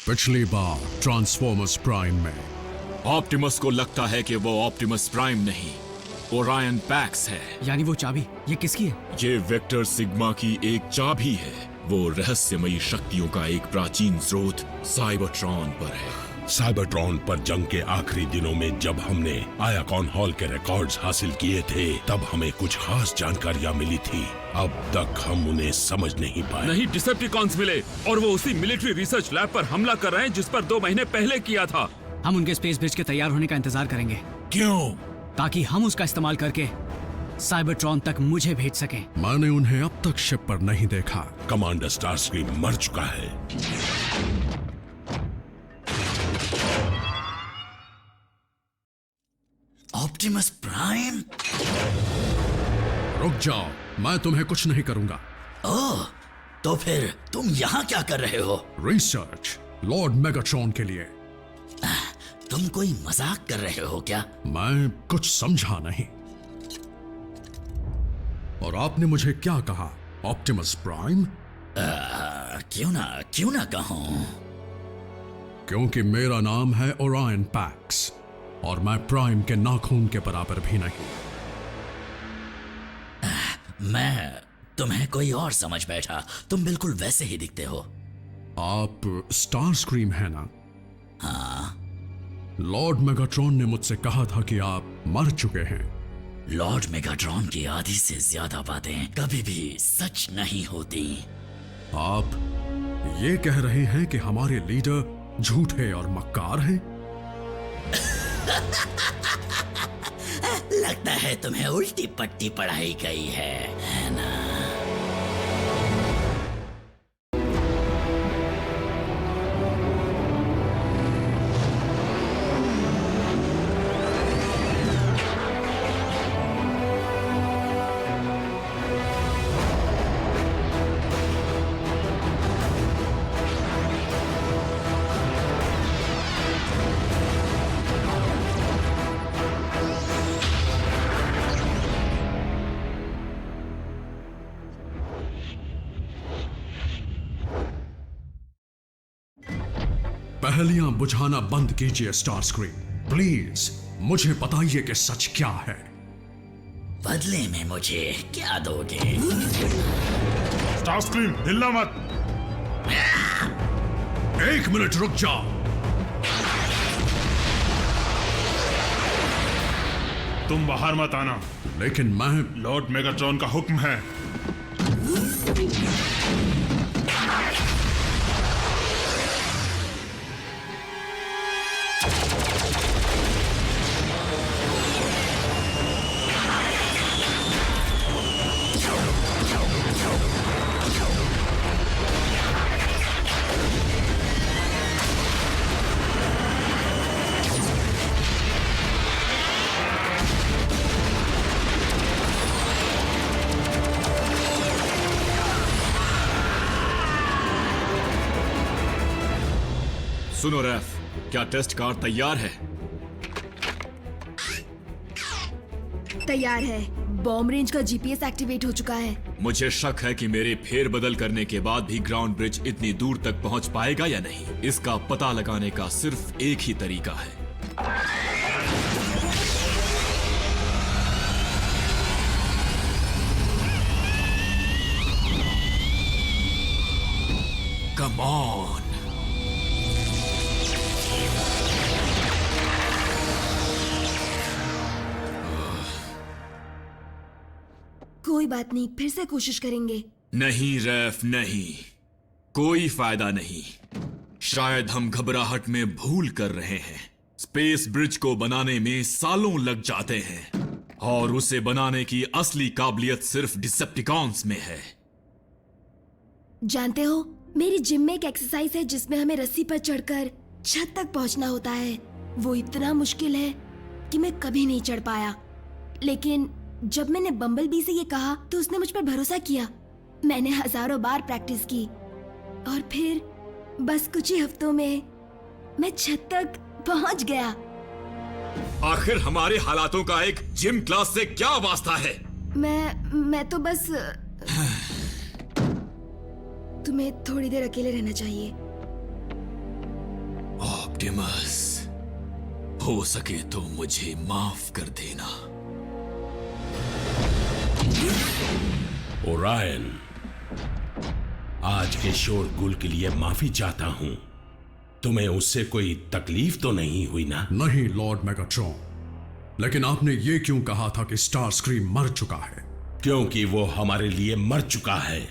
पिछली बार transformers prime में Optimus को लगता है कि वो ऑप्टिमस प्राइम नहीं, ओरायन पैक्स है। यानी वो चाबी ये किसकी है? ये वेक्टर सिग्मा की एक चाबी है। वो रहस्यमयी शक्तियों का एक प्राचीन स्रोत साइबरट्रॉन पर है। साइबरट्रॉन पर जंग के आखिरी दिनों में जब हमने आयाकॉन हॉल के रिकॉर्ड्स हासिल किए थे, तब हमें कुछ खास जानकारियां मिली थी। अब तक हम उन्हें समझ नहीं पाए। नहीं, डिसेप्टिकॉन्स मिले और वो उसी मिलिट्री रिसर्च लैब पर हमला कर रहे हैं जिस पर 2 महीने पहले किया था। हम उनके स्पेस ब्रिज के तैयार होने का इंतजार करेंगे। क्यों? ताकि हम उसका इस्तेमाल करके साइबरट्रॉन तक मुझे भेज सकें। मैंने उन्हें अब तक शिप पर नहीं देखा। कमांडर स्टारस्क्रीम मर चुका है। Optimus prime? रुक जाओ, मैं तुम्हें कुछ नहीं करूंगा। ओह, तो फिर तुम यहाँ क्या कर रहे हो? रिसर्च लॉर्ड मेगाट्रॉन के लिए। तुम कोई मजाक कर रहे हो क्या? मैं कुछ समझा नहीं। और आपने मुझे क्या कहा? Optimus prime? क्यों ना कहूं? क्योंकि मेरा नाम है ओरायन पैक्स और मैं प्राइम के नाखून के बराबर भी नहीं। मैं तुम्हें कोई और समझ बैठा। तुम बिल्कुल वैसे ही दिखते हो। आप स्टारस्क्रीम है ना? हाँ। लॉर्ड मेगाट्रॉन ने मुझसे कहा था कि आप मर चुके हैं। लॉर्ड मेगाट्रॉन की आधी से ज्यादा बातें कभी भी सच नहीं होती। आप ये कह रहे हैं कि हमारे लीडर झूठे और मक्कार हैं? लगता है तुम्हें उल्टी पट्टी पढ़ाई गई है ना? पहेलियां बुझाना बंद कीजिए स्टारस्क्रीम। प्लीज मुझे बताइए कि सच क्या है। बदले में मुझे क्या दोगे? स्टारस्क्रीम, हिलना मत। 1 मिनट रुक जाओ। तुम बाहर मत आना। लेकिन मैं लॉर्ड मेगाट्रॉन का हुक्म है। सुनो रैफ, क्या टेस्ट कार तैयार है? तैयार है। बॉम्ब रेंज का जीपीएस एक्टिवेट हो चुका है। मुझे शक है कि मेरे फेरबदल करने के बाद भी ग्राउंड ब्रिज इतनी दूर तक पहुंच पाएगा या नहीं। इसका पता लगाने का सिर्फ एक ही तरीका है। Come on. कोई बात नहीं, फिर से कोशिश करेंगे। नहीं रैफ, नहीं, कोई फायदा नहीं। शायद हम घबराहट में भूल कर रहे हैं। स्पेस ब्रिज को बनाने में सालों लग जाते हैं और उसे बनाने की असली काबिलियत सिर्फ डिसेप्टिकॉन्स में है। जानते हो, मेरी जिम में एक एक्सरसाइज है जिसमें हमें रस्सी पर चढ़कर छत तक पहुंचना होता है। वो इतना मुश्किल है कि मैं कभी नहीं चढ़ पाया। लेकिन जब मैंने बम्बल बी से ये कहा तो उसने मुझ पर भरोसा किया। मैंने हजारों बार प्रैक्टिस की और फिर बस कुछ ही हफ्तों में मैं छत तक पहुंच गया। आखिर हमारे हालातों का एक जिम क्लास से क्या वास्ता है? मैं तो बस तुम्हें थोड़ी देर अकेले रहना चाहिए। ऑप्टिमस, हो सके तो मुझे माफ कर देना। ओरायन, आज के शोरगुल के लिए माफी चाहता हूं। तुम्हें उससे कोई तकलीफ तो नहीं हुई ना? नहीं लॉर्ड मेगाट्रॉन, लेकिन आपने ये क्यों कहा था कि स्टार स्क्रीम मर चुका है? क्योंकि वो हमारे लिए मर चुका है।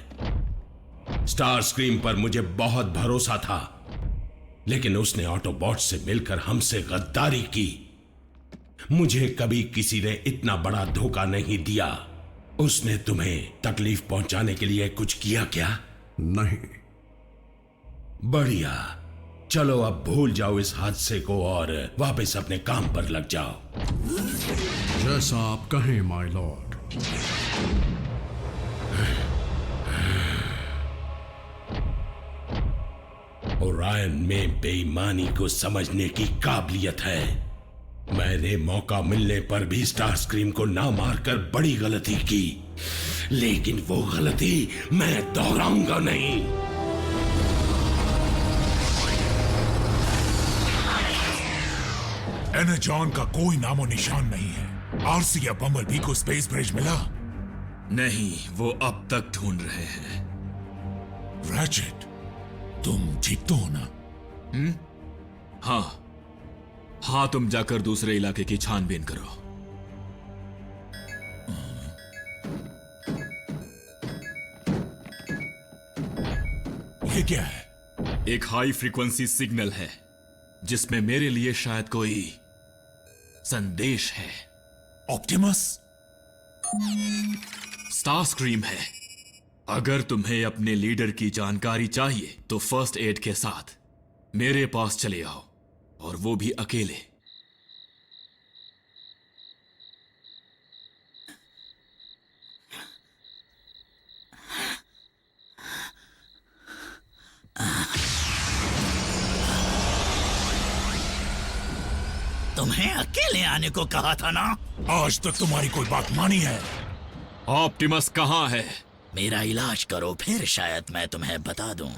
स्टार स्क्रीम पर मुझे बहुत भरोसा था, लेकिन उसने ऑटोबॉट से मिलकर हमसे गद्दारी की। मुझे कभी किसी ने इतना बड़ा धोखा नहीं दिया। उसने तुम्हें तकलीफ पहुंचाने के लिए कुछ किया क्या? नहीं। बढ़िया, चलो अब भूल जाओ इस हादसे को और वापस अपने काम पर लग जाओ। जैसा आप कहें माय लॉर्ड। ओरायन में बेईमानी को समझने की काबिलियत है। मैंने मौका मिलने पर भी स्टार स्क्रीम को ना मारकर बड़ी गलती की, लेकिन वो गलती मैं दोहराऊंगा नहीं। एनर्जॉन का कोई नामो निशान नहीं है। आरसी या बम्बलबी को स्पेस ब्रिज मिला? नहीं, वो अब तक ढूंढ रहे हैं। रैचेट, तुम ठीक तो हो ना? हाँ, तुम जाकर दूसरे इलाके की छानबीन करो। ये क्या है? एक हाई फ्रीक्वेंसी सिग्नल है जिसमें मेरे लिए शायद कोई संदेश है। ऑप्टिमस? स्टार स्क्रीम है। अगर तुम्हें अपने लीडर की जानकारी चाहिए तो फर्स्ट एड के साथ मेरे पास चले आओ, और वो भी अकेले। तुम्हें अकेले आने को कहा था ना? आज तक तुम्हारी कोई बात मानी है? ऑप्टिमस कहाँ है? मेरा इलाज करो, फिर शायद मैं तुम्हें बता दूं।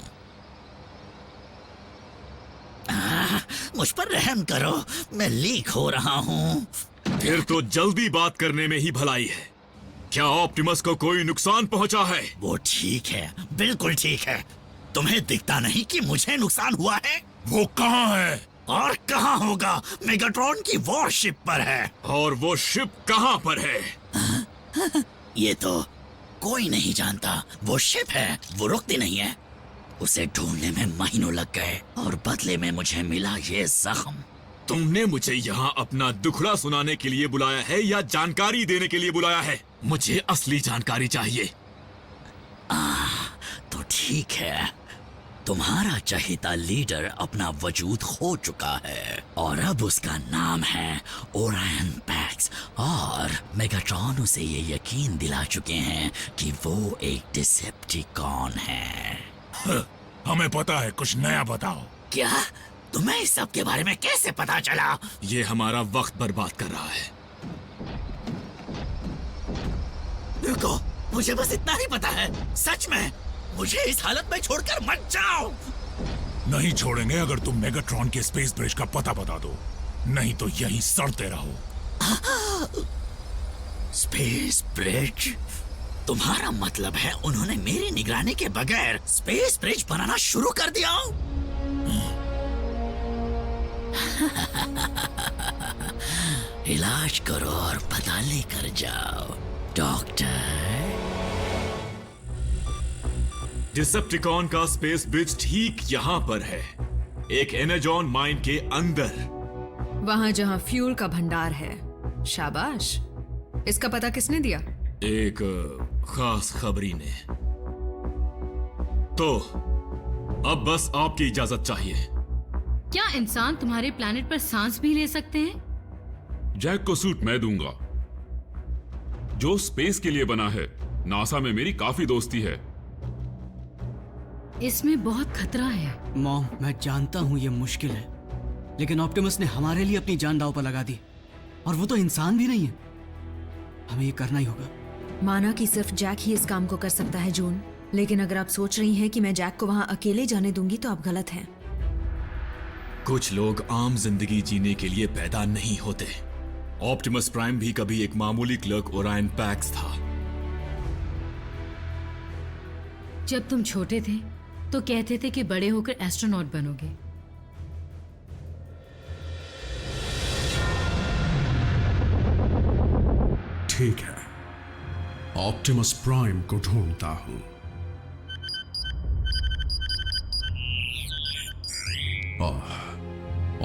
मुझ पर रहम करो, मैं लीक हो रहा हूं। फिर तो जल्दी बात करने में ही भलाई है। क्या ऑप्टिमस को कोई नुकसान पहुंचा है? वो ठीक है, बिल्कुल ठीक है। तुम्हें दिखता नहीं कि मुझे नुकसान हुआ है? वो कहाँ है? और कहाँ होगा? मेगाट्रॉन की वॉरशिप पर है। और वो शिप कहाँ पर है? ये तो कोई नहीं जानता। वो शिप है, वो रुकती नहीं है। उसे ढूंढने में महीनों लग गए और बदले में मुझे मिला ये जख्म। तुमने मुझे यहाँ अपना दुखड़ा सुनाने के लिए बुलाया है या जानकारी देने के लिए बुलाया है? मुझे असली जानकारी चाहिए। तो ठीक है, तुम्हारा चहेता लीडर अपना वजूद खो चुका है और अब उसका नाम है ओरायन पैक्स, और मेगाट्रॉन उसे ये यकीन दिला चुके हैं कि वो एक डिसेप्टिकॉन है। हमें पता है, कुछ नया बताओ। क्या? तुम्हें इस सब के बारे में कैसे पता चला? ये हमारा वक्त बर्बाद कर रहा है। रुको, मुझे बस इतना ही पता है। सच में मुझे इस हालत में छोड़कर मत जाओ। नहीं छोड़ेंगे अगर तुम मेगाट्रॉन के स्पेस ब्रिज का पता बता दो, नहीं तो यहीं सड़ते रहो। Space bridge? तुम्हारा मतलब है उन्होंने मेरी निगरानी के बगैर स्पेस ब्रिज बनाना शुरू कर दिया? इलाज करो और पता लेकर जाओ, डॉक्टर। डिसेप्टिकॉन का स्पेस ब्रिज ठीक यहाँ पर है, एक एनर्जॉन माइन के अंदर। वहां जहां फ्यूल का भंडार है। शाबाश। इसका पता किसने दिया? एक खास खबरी ने। तो अब बस आपकी इजाजत चाहिए। क्या इंसान तुम्हारे प्लैनेट पर सांस भी ले सकते हैं? जैक को सूट मैं दूंगा, जो स्पेस के लिए बना है। नासा में मेरी काफी दोस्ती है। इसमें बहुत खतरा है। मॉम, मैं जानता हूँ ये मुश्किल है, लेकिन ऑप्टिमस ने हमारे लिए अपनी जान दांव पर लगा दी, और वो तो इंसान भी नहीं है। हमें ये करना ही होगा। माना कि सिर्फ जैक ही इस काम को कर सकता है जून, लेकिन अगर आप सोच रही हैं कि मैं जैक को वहां अकेले जाने दूंगी तो आप गलत हैं। कुछ लोग आम जिंदगी जीने के लिए पैदा नहीं होते। ऑप्टिमस प्राइम भी कभी एक मामूली क्लर्क ओरायन पैक्स था। जब तुम छोटे थे तो कहते थे कि बड़े होकर एस्ट्रोनॉट बनोगे। ठीक है, ऑप्टिमस प्राइम को ढूंढता हूं।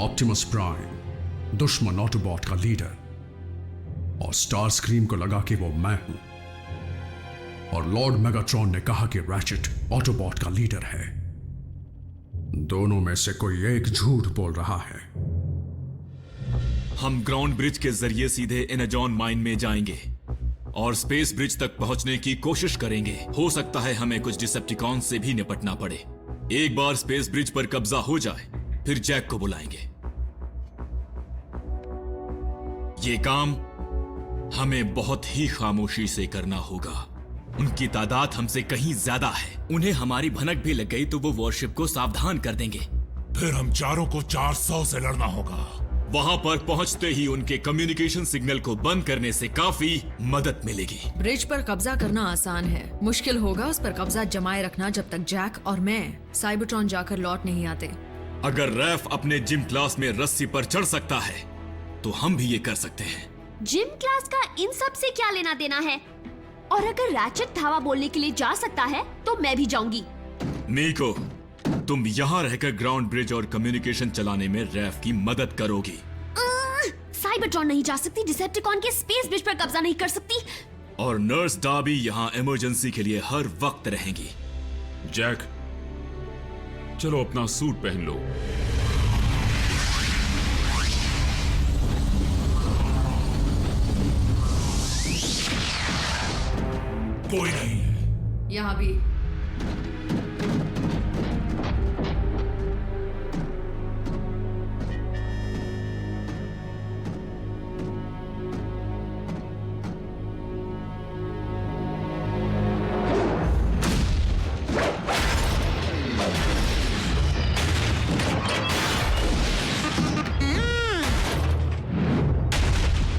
ऑप्टिमस प्राइम दुश्मन ऑटोबॉट का लीडर, और स्टार स्क्रीम को लगा कि वो मैं हूं, और लॉर्ड मेगाट्रॉन ने कहा कि रैचेट ऑटोबॉट का लीडर है। दोनों में से कोई एक झूठ बोल रहा है। हम ग्राउंड ब्रिज के जरिए सीधे एनाजॉन माइन में जाएंगे और स्पेस ब्रिज तक पहुंचने की कोशिश करेंगे। हो सकता है हमें कुछ डिसेप्टिकॉन से भी निपटना पड़े। एक बार स्पेस ब्रिज पर कब्जा हो जाए, फिर जैक को बुलाएंगे। ये काम हमें बहुत ही खामोशी से करना होगा। उनकी तादाद हमसे कहीं ज्यादा है। उन्हें हमारी भनक भी लग गई तो वो वॉरशिप को सावधान कर देंगे। फिर हम चारों को 400 से लड़ना होगा। वहां पर पहुंचते ही उनके कम्युनिकेशन सिग्नल को बंद करने से काफी मदद मिलेगी। ब्रिज पर कब्जा करना आसान है, मुश्किल होगा उस पर कब्जा जमाए रखना जब तक जैक और मैं साइबरट्रॉन जाकर लौट नहीं आते। अगर रैफ अपने जिम क्लास में रस्सी पर चढ़ सकता है तो हम भी ये कर सकते हैं। जिम क्लास का इन सब से क्या लेना देना है? और अगर रैचेट धावा बोलने के लिए जा सकता है तो मैं भी जाऊंगी। नीको, तुम यहाँ रहकर ग्राउंड ब्रिज और कम्युनिकेशन चलाने में रैफ की मदद करोगी। साइबरट्रॉन नहीं जा सकती, डिसेप्टिकॉन के स्पेस ब्रिज पर कब्जा नहीं कर सकती। और नर्स डार्बी यहाँ इमरजेंसी के लिए हर वक्त रहेंगी। जैक, चलो अपना सूट पहन लो। कोई नहीं है यहाँ भी।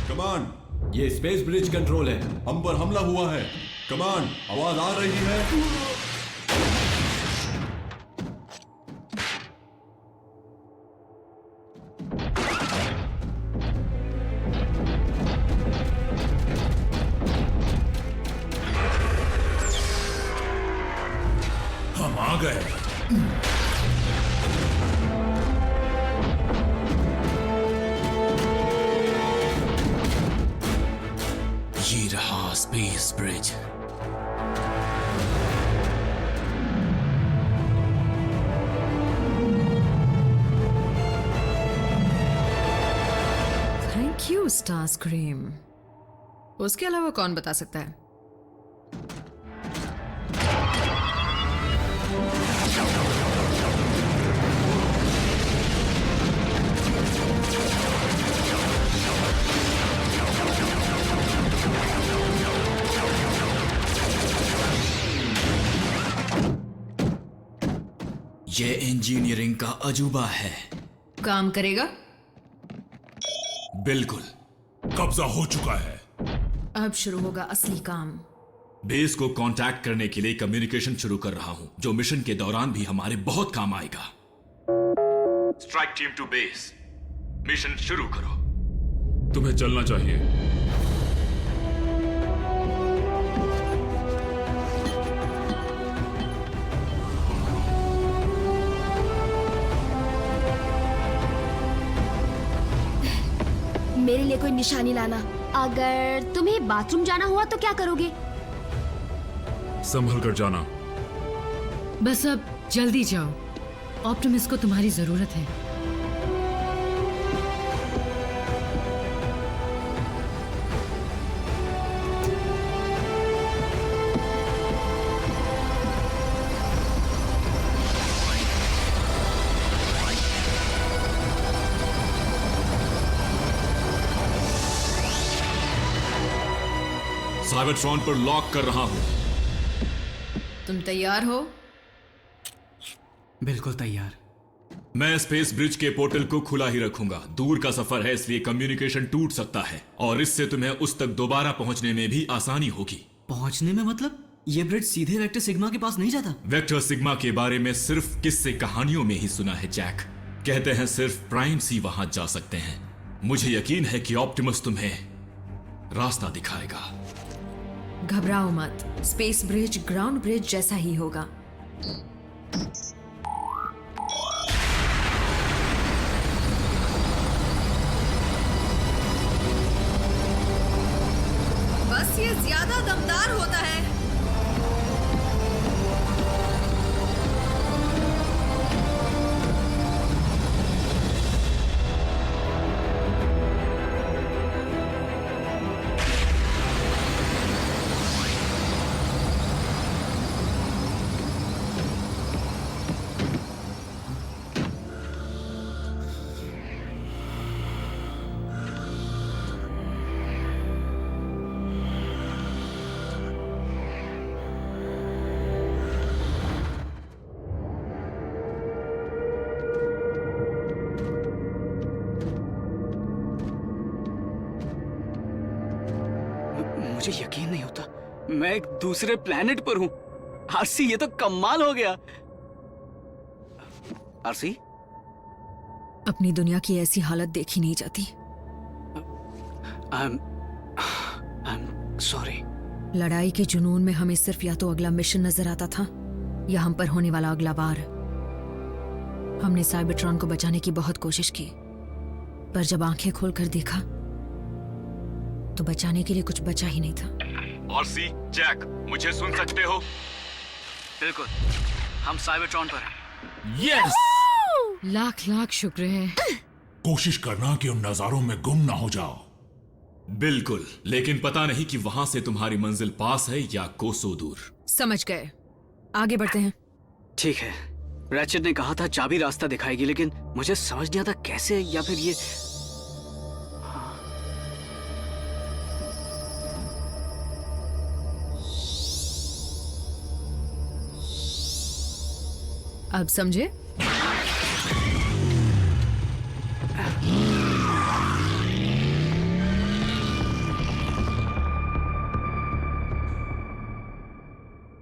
कमांड, ये स्पेस ब्रिज कंट्रोल है। हम पर हमला हुआ है। कमांड, आवाज आ रही है? हम आ गए। ये रहा space bridge. Thank you star scream. उसके अलावा कौन बता सकता है? ये इंजीनियरिंग का अजूबा है। काम करेगा? बिल्कुल। कब्जा हो चुका है। अब शुरू होगा असली काम। बेस को कांटेक्ट करने के लिए कम्युनिकेशन शुरू कर रहा हूं, जो मिशन के दौरान भी हमारे बहुत काम आएगा। Strike team to base, mission शुरू करो। तुम्हें चलना चाहिए। मेरे लिए कोई निशानी लाना। अगर तुम्हें बाथरूम जाना हुआ तो क्या करोगे? संभल कर जाना। बस अब जल्दी जाओ, ऑप्टिमस को तुम्हारी जरूरत है। साइबरट्रॉन पर लॉक कर रहा हूं। तुम तैयार हो? बिल्कुल तैयार। मैं स्पेस ब्रिज के पोर्टल को खुला ही रखूंगा। दूर का सफर है इसलिए कम्युनिकेशन टूट सकता है और इससे तुम्हें उस तक दोबारा पहुंचने में भी आसानी होगी। पहुंचने में मतलब ये ब्रिज सीधे वेक्टर सिग्मा के पास नहीं जाता? वेक्टर सिग्मा के बारे में सिर्फ किस्से कहानियों में ही सुना है जैक। कहते हैं सिर्फ प्राइम्स ही वहां जा सकते हैं। मुझे यकीन है कि ऑप्टिमस तुम्हें रास्ता दिखाएगा। घबराओ मत, स्पेस ब्रिज ग्राउंड ब्रिज जैसा ही होगा। बस ये ज्यादा दमदार होता है। मुझे यकीन नहीं होता, मैं एक दूसरे प्लेनेट पर हूं। आरसी, ये तो कमाल हो गया। आरसी, अपनी दुनिया की ऐसी हालत देखी नहीं जाती। I'm sorry। लड़ाई के जुनून में हमें सिर्फ या तो अगला मिशन नजर आता था या हम पर होने वाला अगला वार। हमने साइबरट्रॉन को बचाने की बहुत कोशिश की, पर जब आंखें खोलकर देखा तो बचाने के लिए कुछ बचा ही नहीं था। और सी, जैक, मुझे सुन सकते हो? बिल्कुल, हम साइबरट्रॉन पर हैं। यस! लाख लाख शुक्र है। कोशिश करना कि उन नजारों में गुम ना हो जाओ। बिल्कुल, लेकिन पता नहीं कि वहां से तुम्हारी मंजिल पास है या कोसों दूर। समझ गए, आगे बढ़ते हैं। ठीक है, रैचेट ने कहा था चाबी रास्ता दिखाएगी, लेकिन मुझे समझ नहीं आता कैसे, या फिर ये अब समझे?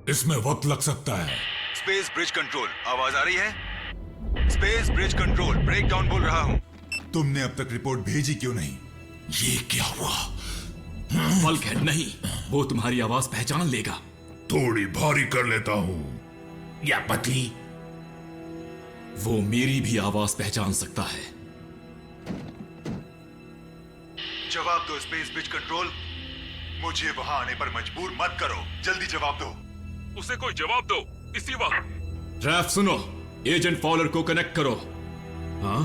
इसमें वक्त लग सकता है। स्पेस ब्रिज कंट्रोल, आवाज आ रही है? स्पेस ब्रिज कंट्रोल, ब्रेकडाउन बोल रहा हूं। तुमने अब तक रिपोर्ट भेजी क्यों नहीं? ये क्या हुआ? बल्कहेड नहीं, वो तुम्हारी आवाज पहचान लेगा। थोड़ी भारी कर लेता हूं या पतली? वो मेरी भी आवाज पहचान सकता है। जवाब दो स्पेस ब्रिज कंट्रोल। मुझे वहां आने पर मजबूर मत करो, जल्दी जवाब दो। उसे कोई जवाब दो इसी वक्त। रैफ सुनो, एजेंट फॉलर को कनेक्ट करो। हाँ?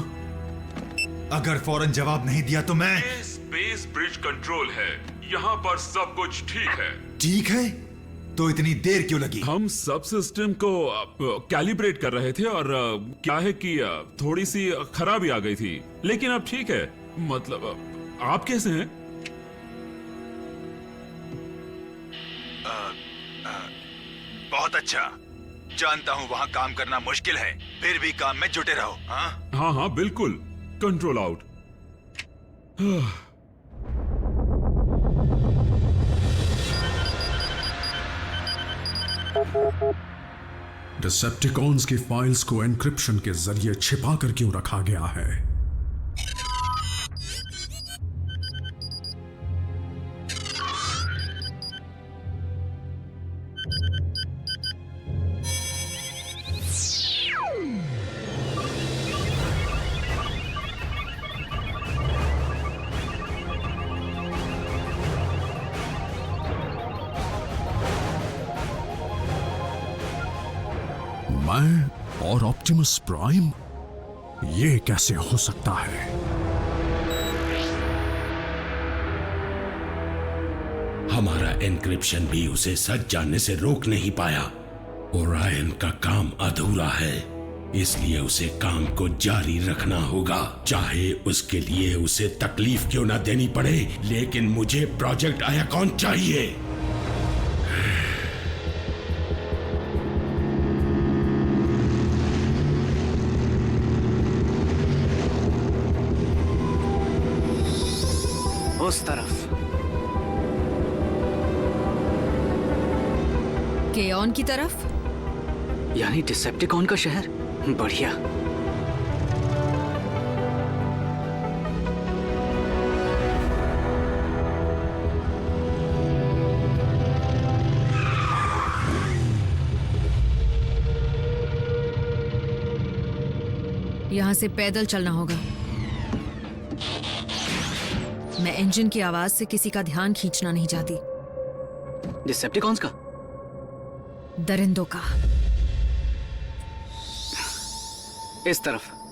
अगर फौरन जवाब नहीं दिया तो मैं... ये स्पेस ब्रिज कंट्रोल है, यहाँ पर सब कुछ ठीक है। ठीक है? तो इतनी देर क्यों लगी? हम सब सिस्टम को कैलिब्रेट कर रहे थे और क्या है कि थोड़ी सी खराबी आ गई थी, लेकिन अब ठीक है। मतलब आप कैसे हैं? बहुत अच्छा। जानता हूँ वहाँ काम करना मुश्किल है, फिर भी काम में जुटे रहो। हाँ हाँ, बिल्कुल। Control out. डिसेप्टिकॉन्स की फाइल्स को एन्क्रिप्शन के जरिए छिपा कर क्यों रखा गया है? मैं और ऑप्टिमस प्राइम? ये कैसे हो सकता है? हमारा एन्क्रिप्शन भी उसे सच जानने से रोक नहीं पाया। ओरायन का काम अधूरा है, इसलिए उसे काम को जारी रखना होगा, चाहे उसके लिए उसे तकलीफ क्यों ना देनी पड़े। लेकिन मुझे प्रोजेक्ट आयाकॉन चाहिए। उस तरफ। केऑन की तरफ? यानी डिसेप्टिकॉन का शहर? बढ़िया। यहां से पैदल चलना होगा। मैं इंजन की आवाज से किसी का ध्यान खींचना नहीं चाहती। डिसेप्टिकॉन्स का? दरिंदों का। इस तरफ।